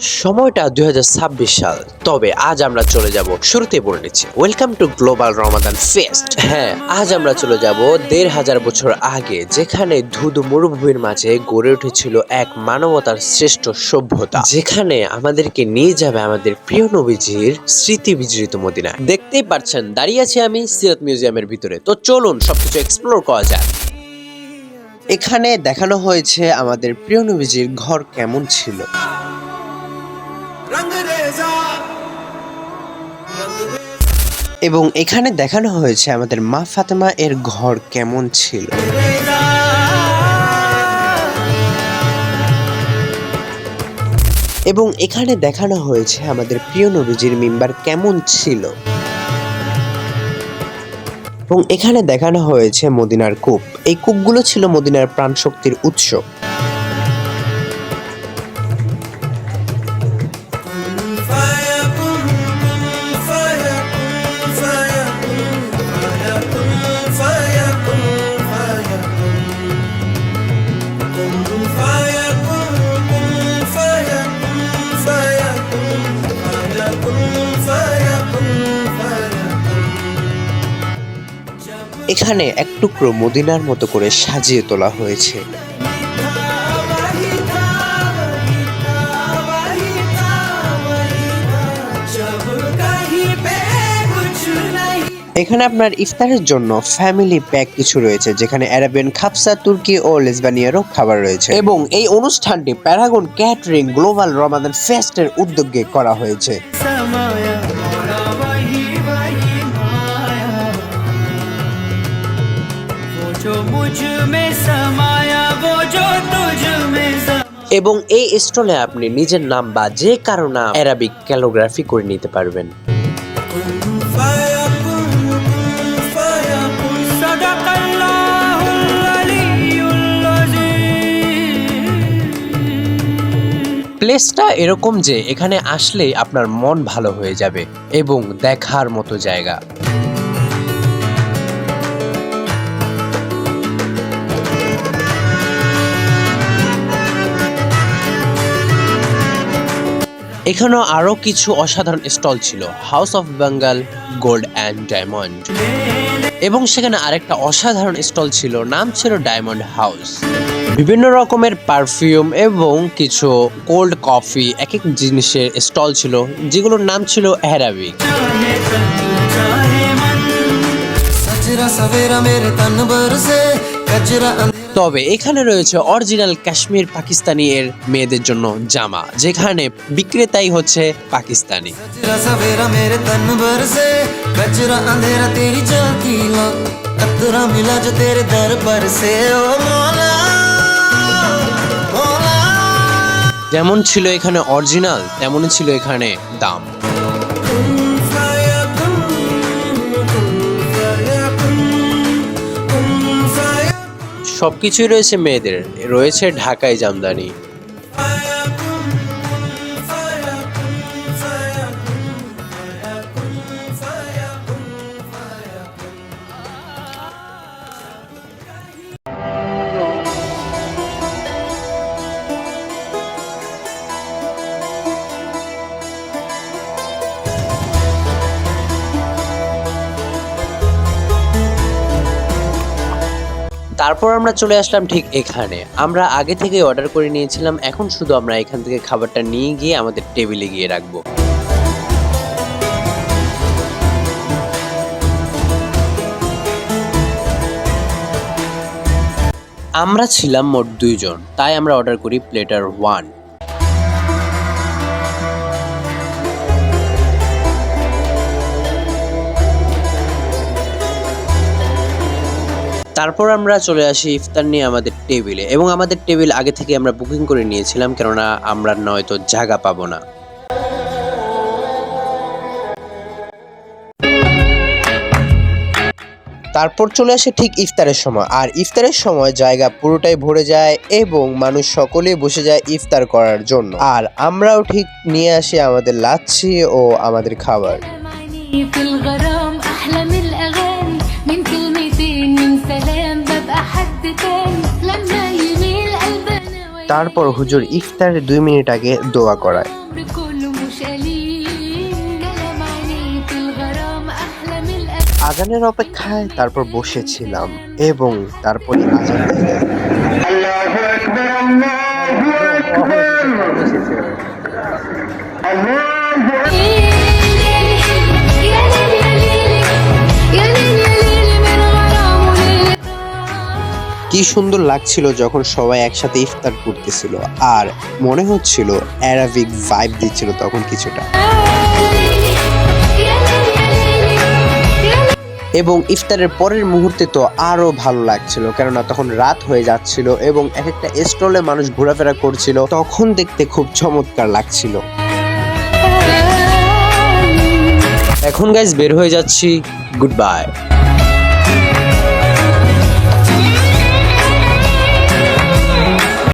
সময়টা 2026 সাল। তবে আজ আমরা চলে যাব, শুরুতে বলে নিচ্ছি, welcome to global Ramadan fest. হ্যাঁ, আজ আমরা চলে যাব 1500 বছর আগে, যেখানে ধুধু মরুভূমির মাঝে গড়ে উঠেছিল এক মানবতার শ্রেষ্ঠ সভ্যতা, যেখানে আমাদেরকে নিয়ে যাবে আমাদের প্রিয় নবীজির স্মৃতি বিজড়িত মদিনা। দেখতেই পাচ্ছেন দাঁড়িয়ে আছি আমি সিরাত মিউজিয়ামের ভিতরে। তো চলুন সবকিছু এক্সপ্লোর করা যাক। এখানে দেখানো হয়েছে আমাদের প্রিয় নবীজির ঘর কেমন ছিল, এবং এখানে দেখানো হয়েছে আমাদের মা ফাতেমা এর ঘর কেমন ছিল। এবং এখানে দেখানো হয়েছে আমাদের প্রিয় নবীজির মিম্বার কেমন ছিল। এবং এখানে দেখানো হয়েছে মদিনার কূপ। এই কূপগুলো ছিল মদিনার প্রাণশক্তির উৎস। এখানে এক টুকরো মদিনার মতো করে সাজিয়ে তোলা হয়েছে। এখানে আপনার ইফতারের জন্য ফ্যামিলি প্যাক কিছু রয়েছে, যেখানে আরাবিয়ান খাবসা, তুর্কি ও লেসবানিয়ারও খাবার রয়েছে। এবং এই অনুষ্ঠানটি প্যারাগন ক্যাটারিং গ্লোবাল রমাদান ফেস্টের উদ্যোগে করা হয়েছে। এবং এই স্টলে আপনি নিজের নাম বা যে কারো নাম অ্যারাবিক ক্যালিগ্রাফি করে নিতে পারবেন। প্লেসটা এরকম যে এখানে আসলেই আপনার মন ভালো হয়ে যাবে এবং দেখার মতো জায়গা। এখানেও আরো কিছু অসাধারণ স্টল ছিল, house of Bengal, gold and diamond. এবং সেখানে আরেকটা অসাধারণ স্টল ছিল, নাম ছিল ডায়মন্ড হাউস। বিভিন্ন রকমের পারফিউম এবং কিছু কোল্ড কফি, এক এক জিনিসের স্টল ছিল, যেগুলোর নাম ছিল অ্যারাবিক। তবে এখানে রয়েছে অরিজিনাল কাশ্মীর পাকিস্তানি এর মেয়েদের জন্য জামা, যেখানে বিক্রেতাই হচ্ছে পাকিস্তানি। যেমন ছিল এখানে অরিজিনাল, তেমনই ছিল এখানে দাম। সবকিছুই রয়েছে মেয়েদের, রয়েছে ঢাকাই জামদানি। তারপর আমরা চলে আসলাম ঠিক এখানে। আমরা আগে থেকে অর্ডার করে নিয়েছিলাম, এখন শুধু আমরা এখান থেকে খাবারটা নিয়ে গিয়ে আমাদের টেবিলে গিয়ে রাখবো। আমরা ছিলাম মোট 2 জন, তাই আমরা অর্ডার করি প্লেটার 1। তারপর আমরা চলে আসি ইফতার নিয়ে আমাদের টেবিলে, এবং আমাদের টেবিল আগে থেকে আমরা বুকিং করে নিয়েছিলাম, কেননা আমরা নয়তো জায়গা পাবো না। তারপর চলে আসে ঠিক ইফতারের সময়, আর ইফতারের সময় জায়গা পুরোটাই ভরে যায় এবং মানুষ সকলেই বসে যায় ইফতার করার জন্য। আর আমরাও ঠিক নিয়ে আসি আমাদের লাচ্ছি ও আমাদের খাবার। তারপর হুজুর ইফতারের 2 মিনিট আগে দোয়া করায়। আজানের অপেক্ষায় তারপর বসেছিলাম এবং তারপরে আজান দিলেন। কি সুন্দর লাগছিল যখন সবাই একসাথে ইফতার করতেছিল, আর মনে হচ্ছিল অ্যারাবিক ভাইব দিচ্ছিল তখন কিছুটা। এবং ইফতারের পরের মুহূর্তে তো আরো ভালো লাগছিল, কেননা তখন রাত হয়ে যাচ্ছিল এবং এক একটা স্টলে মানুষ ঘোরাফেরা করছিল, তখন দেখতে খুব চমৎকার লাগছিল। এখন গাইস বের হয়ে যাচ্ছি, গুড বাই।